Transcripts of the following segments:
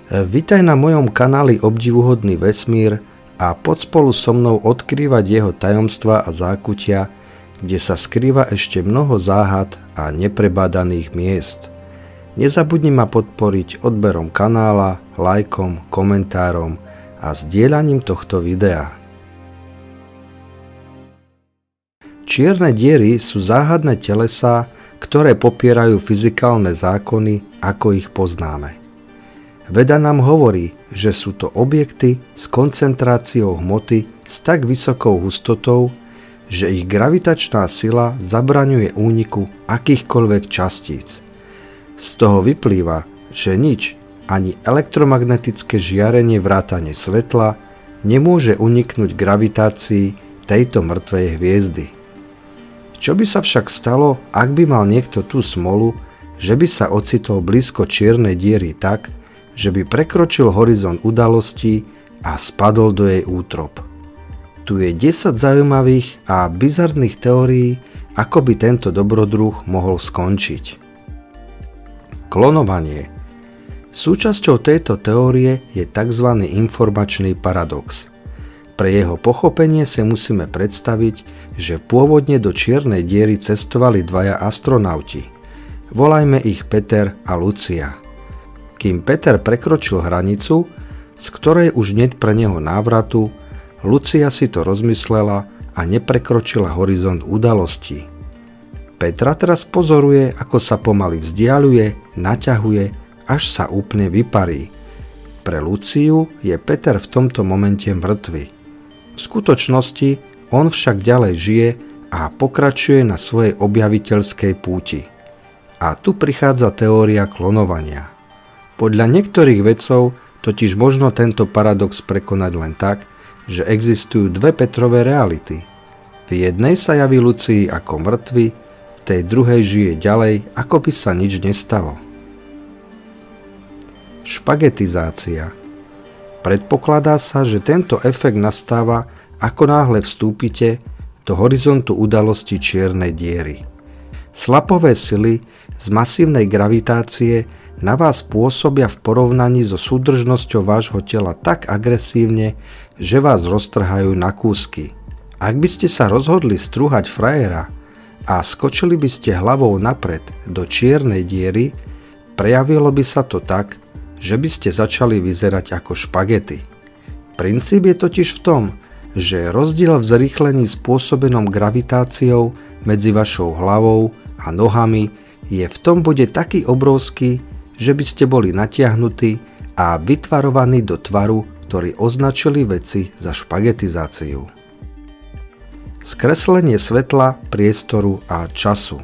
Vitaj na mojom kanáli Obdivuhodný vesmír a poď spolu so mnou odkrývať jeho tajomstvá a zákutia, kde sa skrýva ešte mnoho záhad a neprebádaných miest. Nezabudni ma podporiť odberom kanála, lajkom, komentárom a zdieľaním tohto videa. Čierne diery sú záhadné telesá, ktoré popierajú fyzikálne zákony, ako ich poznáme. Veda nám hovorí, že sú to objekty s koncentráciou hmoty s tak vysokou hustotou, že ich gravitačná sila zabraňuje úniku akýchkoľvek častíc. Z toho vyplýva, že nič, ani elektromagnetické žiarenie vrátane svetla, nemôže uniknúť gravitácii tejto mŕtvej hviezdy. Čo by sa však stalo, ak by mal niekto tú smolu, že by sa ocitol blízko čiernej diery tak, že by prekročil horizont udalostí a spadol do jej útrob? Tu je 10 zaujímavých a bizarných teórií, ako by tento dobrodruh mohol skončiť. Klonovanie. Súčasťou tejto teórie je tzv. Informačný paradox. Pre jeho pochopenie si musíme predstaviť, že pôvodne do čiernej diery cestovali dvaja astronauti. Volajme ich Peter a Lucia. Kým Peter prekročil hranicu, z ktorej už niet pre neho návratu, Lucia si to rozmyslela a neprekročila horizont udalostí. Petra teraz pozoruje, ako sa pomaly vzdialuje, naťahuje, až sa úplne vyparí. Pre Luciu je Peter v tomto momente mŕtvy. V skutočnosti on však ďalej žije a pokračuje na svojej objaviteľskej púti. A tu prichádza teória klonovania. Podľa niektorých vedcov totiž možno tento paradox prekonať len tak, že existujú dve Petrové reality. V jednej sa javí Lucii ako mŕtvy, v tej druhej žije ďalej, ako by sa nič nestalo. Špagetizácia. Predpokladá sa, že tento efekt nastáva, ako náhle vstúpite do horizontu udalosti čiernej diery. Slapové sily z masívnej gravitácie na vás pôsobia v porovnaní so súdržnosťou vášho tela tak agresívne, že vás roztrhajú na kúsky. Ak by ste sa rozhodli strúhať frajera a skočili by ste hlavou napred do čiernej diery, prejavilo by sa to tak, že by ste začali vyzerať ako špagety. Princíp je totiž v tom, že rozdiel v zrýchlení spôsobenom gravitáciou medzi vašou hlavou a nohami je v tom bode taký obrovský, že by ste boli natiahnutí a vytvarovaní do tvaru, ktorý označili vedci za špagetizáciu. Skreslenie svetla, priestoru a času.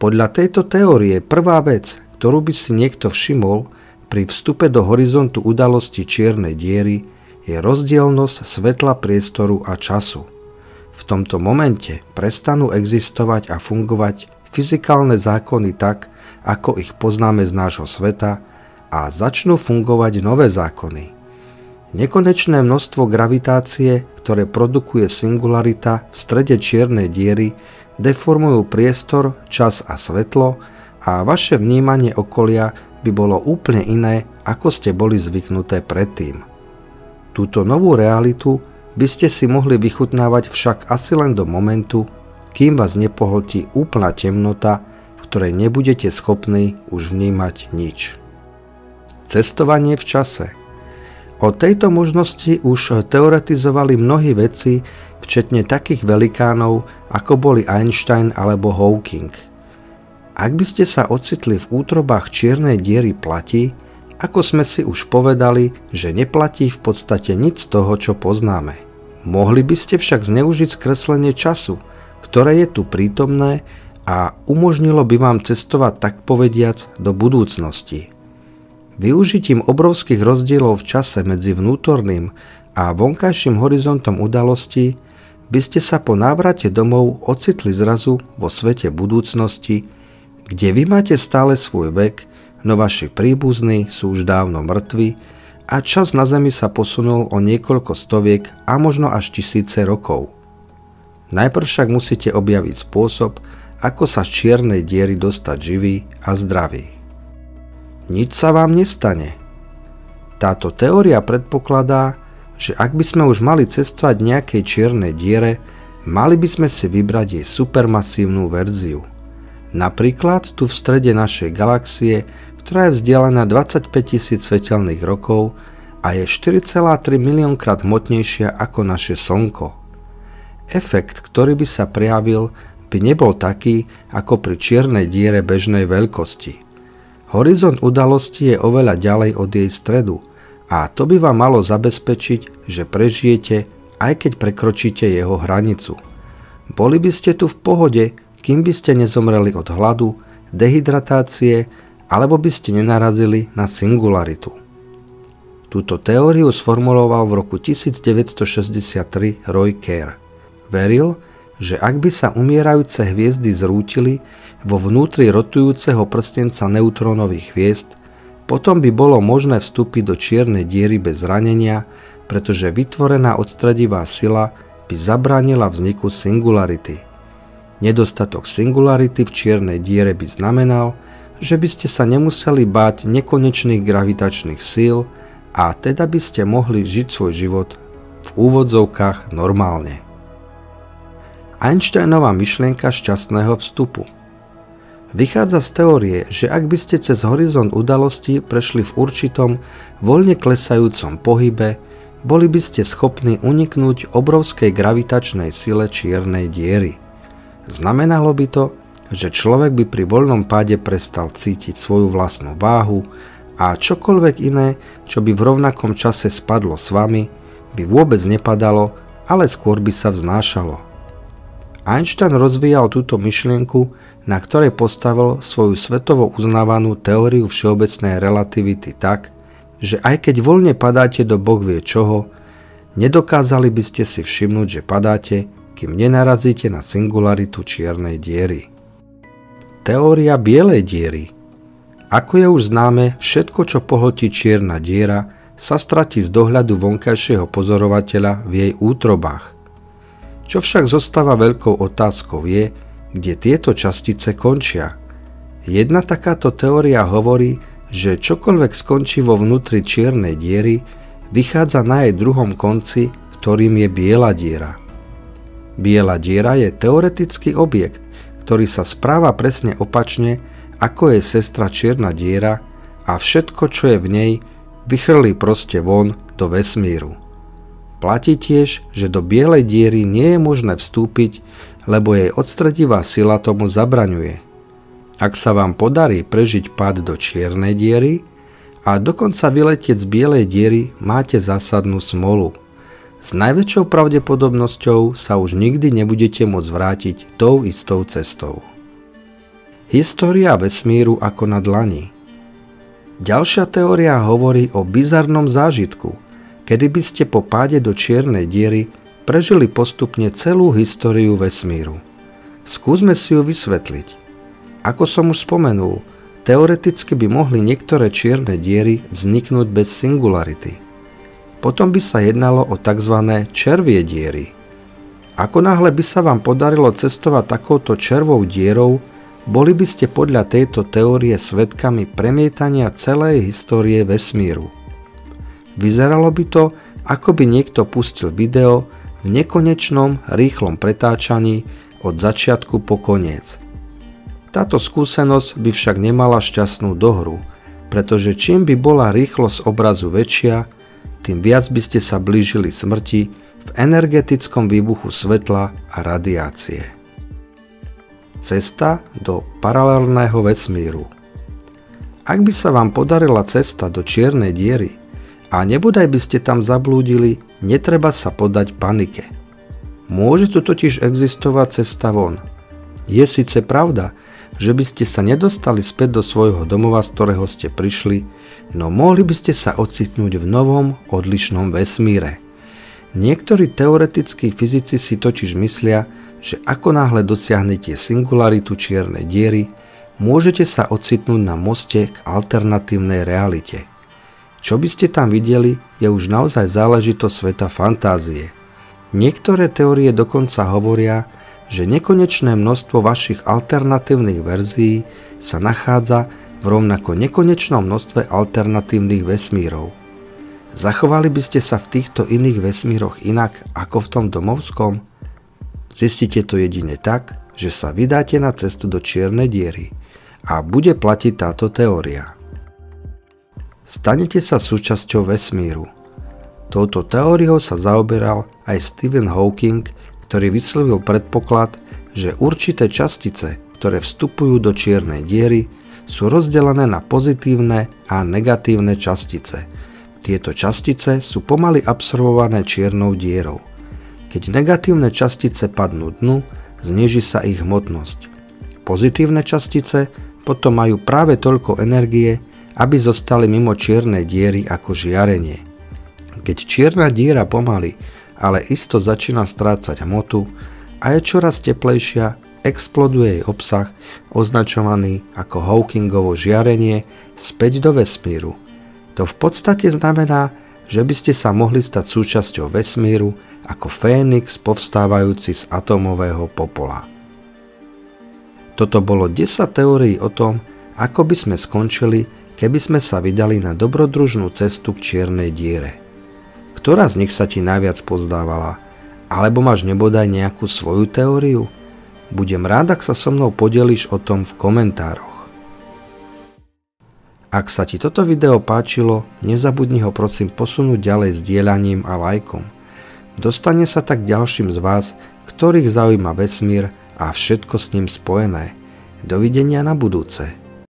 Podľa tejto teórie prvá vec, ktorú by si niekto všimol pri vstupe do horizontu udalosti čiernej diery, je rozdielnosť svetla, priestoru a času. V tomto momente prestanú existovať a fungovať fyzikálne zákony tak, ako ich poznáme z nášho sveta, a začnú fungovať nové zákony. Nekonečné množstvo gravitácie, ktoré produkuje singularita v strede čiernej diery, deformujú priestor, čas a svetlo a vaše vnímanie okolia by bolo úplne iné, ako ste boli zvyknuté predtým. Túto novú realitu by ste si mohli vychutnávať však asi len do momentu, kým vás nepohltí úplná temnota, v ktorej nebudete schopní už vnímať nič. Cestovanie v čase. O tejto možnosti už teoretizovali mnohí vedci, včetne takých velikánov, ako boli Einstein alebo Hawking. Ak by ste sa ocitli v útrobách čiernej diery, platí, ako sme si už povedali, že neplatí v podstate nič z toho, čo poznáme. Mohli by ste však zneužiť skreslenie času, ktoré je tu prítomné a umožnilo by vám cestovať tak povediac do budúcnosti. Využitím obrovských rozdielov v čase medzi vnútorným a vonkajším horizontom udalostí by ste sa po návrate domov ocitli zrazu vo svete budúcnosti, kde vy máte stále svoj vek, no vaši príbuzní sú už dávno mŕtvi a čas na Zemi sa posunul o niekoľko stoviek a možno až tisíce rokov. Najprv však musíte objaviť spôsob, ako sa z čiernej diery dostať živý a zdravý. Nič sa vám nestane. Táto teória predpokladá, že ak by sme už mali cestovať nejakej čiernej diere, mali by sme si vybrať jej supermasívnu verziu. Napríklad tu v strede našej galaxie, ktorá je vzdialená 25 000 svetelných rokov a je 4,3 miliónkrát hmotnejšia ako naše Slnko. Efekt, ktorý by sa prejavil, by nebol taký ako pri čiernej diere bežnej veľkosti. Horizont udalosti je oveľa ďalej od jej stredu a to by vám malo zabezpečiť, že prežijete, aj keď prekročíte jeho hranicu. Boli by ste tu v pohode, kým by ste nezomreli od hladu, dehydratácie alebo by ste nenarazili na singularitu. Túto teóriu sformuloval v roku 1963 Roy Kerr. Veril, že ak by sa umierajúce hviezdy zrútili vo vnútri rotujúceho prstenca neutrónových hviezd, potom by bolo možné vstúpiť do čiernej diery bez zranenia, pretože vytvorená odstredivá sila by zabránila vzniku singularity. Nedostatok singularity v čiernej diere by znamenal, že by ste sa nemuseli báť nekonečných gravitačných síl a teda by ste mohli žiť svoj život v úvodzovkách normálne. Einsteinová myšlienka šťastného vstupu. Vychádza z teórie, že ak by ste cez horizont udalosti prešli v určitom voľne klesajúcom pohybe, boli by ste schopní uniknúť obrovskej gravitačnej sile čiernej diery. Znamenalo by to, že človek by pri voľnom páde prestal cítiť svoju vlastnú váhu a čokoľvek iné, čo by v rovnakom čase spadlo s vami, by vôbec nepadalo, ale skôr by sa vznášalo. Einstein rozvíjal túto myšlienku, na ktorej postavil svoju svetovo uznávanú teóriu všeobecnej relativity tak, že aj keď voľne padáte do boh vie čoho, nedokázali by ste si všimnúť, že padáte, kým nenarazíte na singularitu čiernej diery. Teória bielej diery. Ako je už známe, všetko, čo pohltí čierna diera, sa stratí z dohľadu vonkajšieho pozorovateľa v jej útrobách. Čo však zostáva veľkou otázkou je, kde tieto častice končia. Jedna takáto teória hovorí, že čokoľvek skončí vo vnútri čiernej diery, vychádza na jej druhom konci, ktorým je biela diera. Biela diera je teoretický objekt, ktorý sa správa presne opačne, ako je sestra čierna diera a všetko, čo je v nej, vychrlí proste von do vesmíru. Platí tiež, že do bielej diery nie je možné vstúpiť, lebo jej odstredivá sila tomu zabraňuje. Ak sa vám podarí prežiť pád do čiernej diery a dokonca vyletieť z bielej diery, máte zásadnú smolu. S najväčšou pravdepodobnosťou sa už nikdy nebudete môcť vrátiť tou istou cestou. História vesmíru ako na dlani. Ďalšia teória hovorí o bizarnom zážitku, kedy by ste po páde do čiernej diery prežili postupne celú históriu vesmíru. Skúsme si ju vysvetliť. Ako som už spomenul, teoreticky by mohli niektoré čierne diery vzniknúť bez singularity. Potom by sa jednalo o tzv. Červie diery. Ako náhle by sa vám podarilo cestovať takouto červou dierou, boli by ste podľa tejto teórie svedkami premietania celej histórie vesmíru. Vyzeralo by to, ako by niekto pustil video v nekonečnom rýchlom pretáčaní od začiatku po koniec. Táto skúsenosť by však nemala šťastnú dohru, pretože čím by bola rýchlosť obrazu väčšia, tým viac by ste sa blížili smrti v energetickom výbuchu svetla a radiácie. Cesta do paralelného vesmíru. Ak by sa vám podarila cesta do čiernej diery, a nebodaj by ste tam zablúdili, netreba sa podať panike. Môže tu totiž existovať cesta von. Je síce pravda, že by ste sa nedostali späť do svojho domova, z ktorého ste prišli, no mohli by ste sa ocitnúť v novom, odlišnom vesmíre. Niektorí teoretickí fyzici si totiž myslia, že ako náhle dosiahnete singularitu čiernej diery, môžete sa ocitnúť na moste k alternatívnej realite. Čo by ste tam videli, je už naozaj záležitosť sveta fantázie. Niektoré teórie dokonca hovoria, že nekonečné množstvo vašich alternatívnych verzií sa nachádza v rovnako nekonečnom množstve alternatívnych vesmírov. Zachovali by ste sa v týchto iných vesmíroch inak ako v tom domovskom? Zistite to jedine tak, že sa vydáte na cestu do čiernej diery a bude platiť táto teória. Stanete sa súčasťou vesmíru. Touto teóriou sa zaoberal aj Stephen Hawking, ktorý vyslovil predpoklad, že určité častice, ktoré vstupujú do čiernej diery, sú rozdelené na pozitívne a negatívne častice. Tieto častice sú pomaly absorbované čiernou dierou. Keď negatívne častice padnú dnu, zníži sa ich hmotnosť. Pozitívne častice potom majú práve toľko energie, aby zostali mimo čiernej diery ako žiarenie. Keď čierna diera pomaly, ale isto začína strácať hmotu a je čoraz teplejšia, exploduje jej obsah, označovaný ako Hawkingovo žiarenie, späť do vesmíru. To v podstate znamená, že by ste sa mohli stať súčasťou vesmíru ako Fénix povstávajúci z atómového popola. Toto bolo 10 teórií o tom, ako by sme skončili, keby sme sa vydali na dobrodružnú cestu k čiernej diere. Ktorá z nich sa ti najviac pozdávala? Alebo máš nebodaj nejakú svoju teóriu? Budem rád, ak sa so mnou podeliš o tom v komentároch. Ak sa ti toto video páčilo, nezabudni ho prosím posunúť ďalej zdieľaním a lajkom. Dostane sa tak ďalším z vás, ktorých zaujíma vesmír a všetko s ním spojené. Dovidenia na budúce.